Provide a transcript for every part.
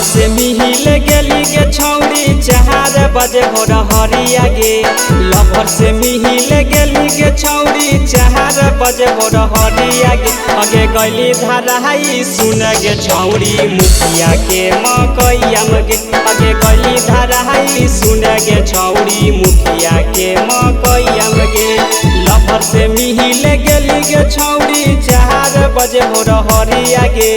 से मिहिल गेली गे छौड़ी 4 बजे भोर हरिया गे। लभर से मिहिल गेली गे छौड़ी 4 बजे भोर हरिया गे। अगे गली धराई सुन गे छौड़ी मुखिया के मकैयम गे। अगे गली धराई सुन गे छौड़ी मुखिया के मकैयम गे। लभर से मिहिल गेली गे छौड़ी 4 बजे भोर हरिया गे।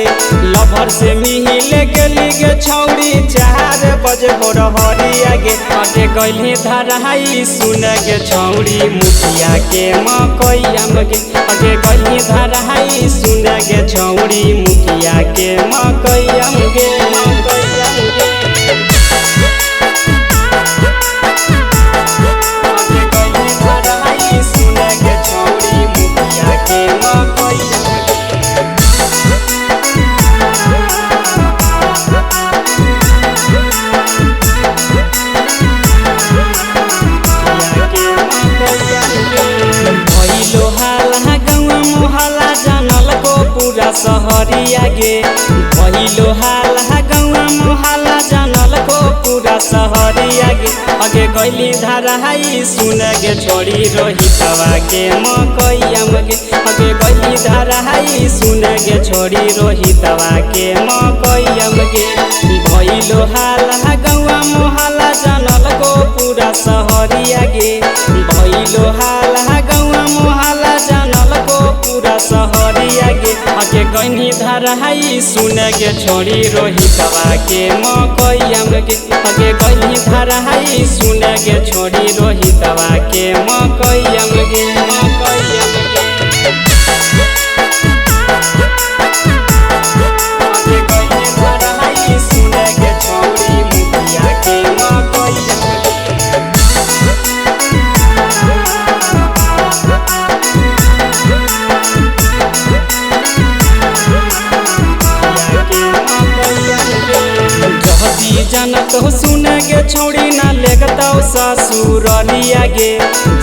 लभर से मिहिल गेली गे छौड़ी 4 बजे भोर हरिया गे। अगे गली धराई सुन गे छौड़ी मुखिया के मकैयम गे। अगे गली धराई सुन गे छौड़ी मुखिया के मकैयम गे। अगे गली धराई सुन गे छौड़ी मुखिया के मकैयम सहरिया गे। भइलो हाला गौआ मोहल्ला जानल को पूरा सहरिया गे। अगे गली धराई सुन गे छोड़ी रोहितवा के मकैयम गे। अगे गली धराई सुन गे छोड़ी रोहितवा के मकैयम गे। भइलो हाला गौआ मोहल्ला जानल को पूरा सहरिया गे। भइलो हाला गौआ मोहल्ला जानल को पूरा सहरिया गे। अगे गनी धराई सुन गे छोड़ी रोहितवा के मकैयम गे। अगे गनी धराई सुन गे छोड़ी रोहितवा के मकैयम गे। मकैयम गे अगे गनी धराई सुन गे छोड़ी मुखिया के मकैयम गे। जानत हो सुन गे छौड़ी ना लेगतौ ससुरलिया गे।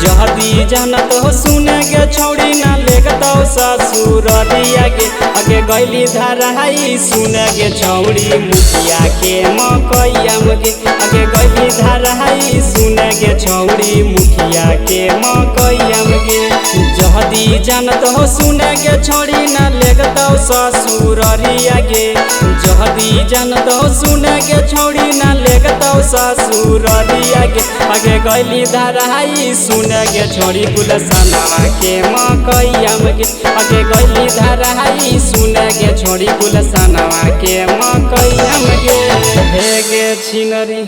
जहदी जानत हो सुन गे छौड़ी ना लेगतौ ससुरलिया गे। अगे गली धराई सुन गे छौड़ी मुखिया के मकैयम गे। अगे गली धराई सुन गे छौड़ी मुखिया के मकैयम गे। जहदी जानत हो सुन गे छौड़ी ना लेगतौ ससुरलिया गे। जहदी जानत हो सुन गे छौड़ी ना लेगतौ ससुरलिया गे। अगे गली धराई सुन गे छौड़ी गुलशनवा के मकैयम गे। अगे गली धराई सुन गे छौड़ी गुलशनवा के मकैयम गे। हे गे छिनरी।